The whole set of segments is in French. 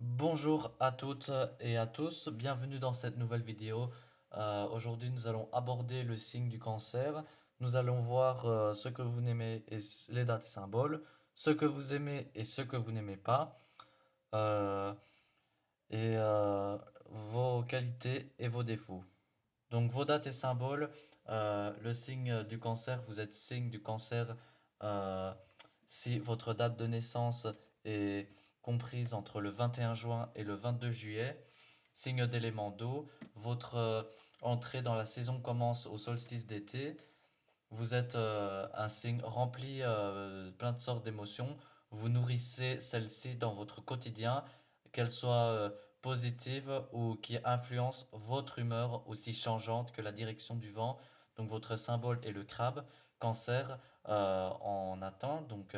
Bonjour à toutes et à tous, bienvenue dans cette nouvelle vidéo. Aujourd'hui, nous allons aborder le signe du cancer. Nous allons voir ce que vous n'aimez et les dates et symboles, ce que vous aimez et ce que vous n'aimez pas, euh, et vos qualités et vos défauts. Donc, vos dates et symboles, le signe du cancer, vous êtes signe du cancer euh, si votre date de naissance est comprise entre le 21 juin et le 22 juillet. Signe d'élément d'eau, votre entrée dans la saison commence au solstice d'été. Vous êtes un signe rempli plein de sortes d'émotions. Vous nourrissez celles-ci dans votre quotidien, qu'elles soient positives ou qui influencent votre humeur aussi changeante que la direction du vent. Donc votre symbole est le crabe, cancer en latin. Donc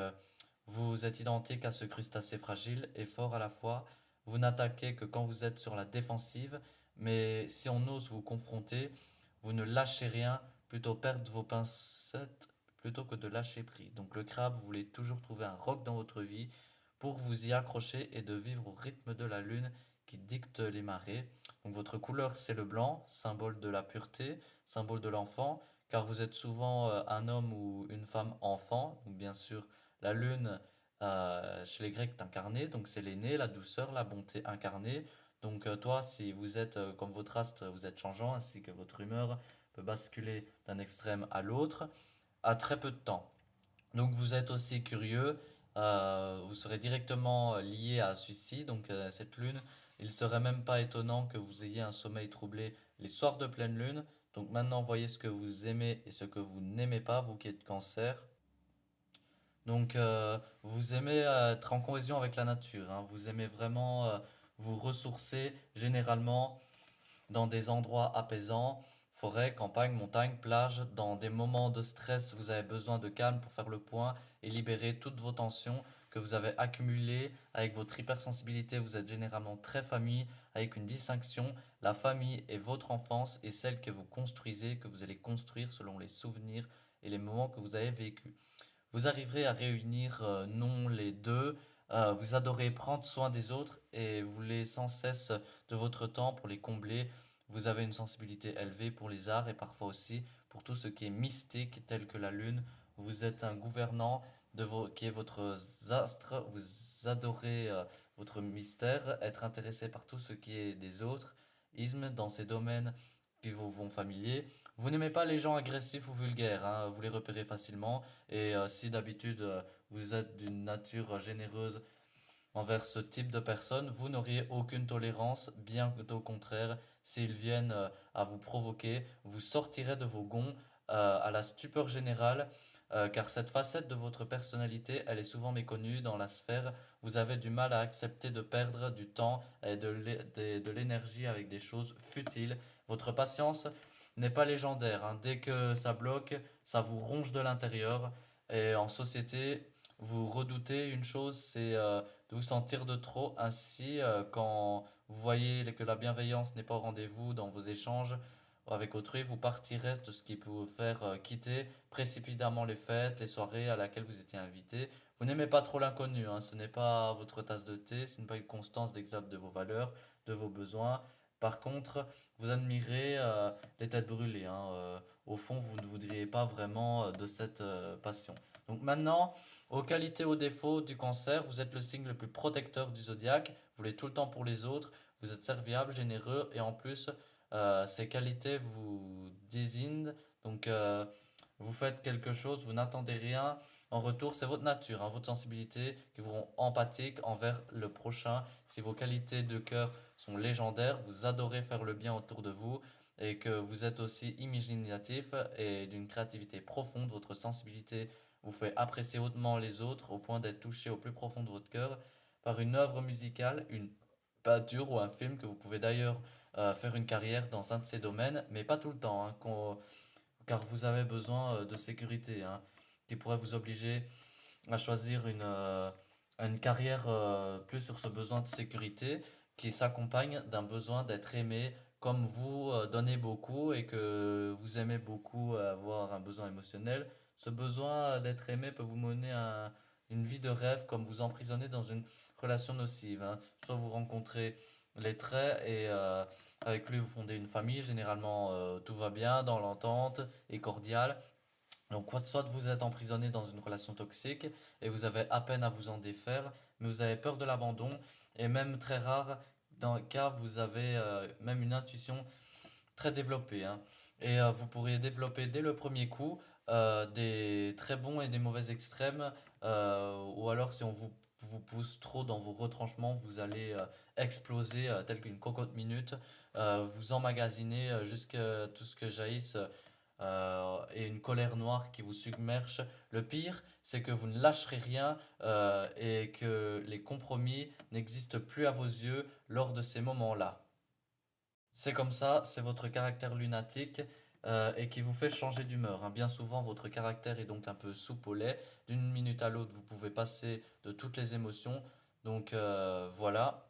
vous êtes identique à ce crustacé fragile et fort à la fois. Vous n'attaquez que quand vous êtes sur la défensive, mais si on ose vous confronter, vous ne lâchez rien, plutôt perdre vos pincettes plutôt que de lâcher prise. Donc le crabe, vous voulez toujours trouver un roc dans votre vie pour vous y accrocher et de vivre au rythme de la lune qui dicte les marées. Donc votre couleur, c'est le blanc, symbole de la pureté, symbole de l'enfant, car vous êtes souvent un homme ou une femme enfant. Donc bien sûr, la lune, chez les Grecs, est incarnée, donc c'est l'aîné, la douceur, la bonté incarnée. Donc toi, si vous êtes comme votre astre, vous êtes changeant, ainsi que votre humeur peut basculer d'un extrême à l'autre à très peu de temps. Donc vous êtes aussi curieux, vous serez directement lié à celui-ci, donc cette lune. Il serait même pas étonnant que vous ayez un sommeil troublé les soirs de pleine lune. Donc maintenant, voyez ce que vous aimez et ce que vous n'aimez pas, vous qui êtes cancer. Donc, vous aimez être en cohésion avec la nature, hein. Vous aimez vraiment vous ressourcer généralement dans des endroits apaisants, forêt, campagne, montagne, plage. Dans des moments de stress, vous avez besoin de calme pour faire le point et libérer toutes vos tensions que vous avez accumulées. Avec votre hypersensibilité, vous êtes généralement très famille, avec une distinction. La famille est votre enfance et celle que vous construisez, que vous allez construire selon les souvenirs et les moments que vous avez vécus. Vous arriverez à réunir non les deux. Vous adorez prendre soin des autres et vous voulez sans cesse de votre temps pour les combler. Vous avez une sensibilité élevée pour les arts et parfois aussi pour tout ce qui est mystique tel que la lune. Vous êtes un gouvernant qui est votre astre. Vous adorez votre mystère, être intéressé par tout ce qui est des autres, ismes dans ces domaines qui vous vont familiers. Vous n'aimez pas les gens agressifs ou vulgaires, hein, vous les repérez facilement. Et si d'habitude vous êtes d'une nature généreuse envers ce type de personnes, vous n'auriez aucune tolérance, bien au contraire, s'ils viennent à vous provoquer, vous sortirez de vos gonds à la stupeur générale, car cette facette de votre personnalité, elle est souvent méconnue dans la sphère. Vous avez du mal à accepter de perdre du temps et de l'énergie avec des choses futiles. Votre patience n'est pas légendaire, hein. Dès que ça bloque, ça vous ronge de l'intérieur. Et en société, vous redoutez une chose, c'est de vous sentir de trop. Ainsi, quand vous voyez que la bienveillance n'est pas au rendez-vous dans vos échanges avec autrui, vous partirez de ce qui peut vous faire quitter précipitamment les fêtes, les soirées à laquelle vous étiez invité. Vous n'aimez pas trop l'inconnu, hein, ce n'est pas votre tasse de thé, ce n'est pas une constance d'exemple de vos valeurs, de vos besoins. Par contre, vous admirez les têtes brûlées, hein. Au fond, vous ne voudriez pas vraiment de cette passion. Donc maintenant, aux qualités, aux défauts du cancer, vous êtes le signe le plus protecteur du zodiaque. Vous voulez tout le temps pour les autres. Vous êtes serviable, généreux et en plus, ces qualités vous désignent. Donc, vous faites quelque chose, vous n'attendez rien en retour. C'est votre nature, hein, votre sensibilité qui vous rend empathique envers le prochain. Si vos qualités de cœur sont légendaires, vous adorez faire le bien autour de vous et que vous êtes aussi imaginatif et d'une créativité profonde. Votre sensibilité vous fait apprécier hautement les autres au point d'être touché au plus profond de votre cœur par une œuvre musicale, une peinture ou un film que vous pouvez d'ailleurs faire une carrière dans un de ces domaines, mais pas tout le temps, hein, car vous avez besoin de sécurité, hein, qui pourrait vous obliger à choisir une carrière plus sur ce besoin de sécurité qui s'accompagne d'un besoin d'être aimé comme vous donnez beaucoup et que vous aimez beaucoup avoir un besoin émotionnel. Ce besoin d'être aimé peut vous mener à une vie de rêve comme vous emprisonner dans une relation nocive, hein. Soit vous rencontrez les traits et avec lui vous fondez une famille, généralement tout va bien dans l'entente et cordial. Donc, soit vous êtes emprisonné dans une relation toxique et vous avez à peine à vous en défaire, mais vous avez peur de l'abandon et même très rare, dans le cas, vous avez même une intuition très développée, hein. Et vous pourriez développer dès le premier coup des très bons et des mauvais extrêmes, ou alors si on vous pousse trop dans vos retranchements, vous allez exploser tel qu'une cocotte minute, vous emmagasiner jusqu'à tout ce que jaillisse et une colère noire qui vous submerge. Le pire, c'est que vous ne lâcherez rien et que les compromis n'existent plus à vos yeux lors de ces moments-là. C'est comme ça, c'est votre caractère lunatique et qui vous fait changer d'humeur, hein. Bien souvent, votre caractère est donc un peu soupe au lait. D'une minute à l'autre, vous pouvez passer de toutes les émotions. Donc voilà.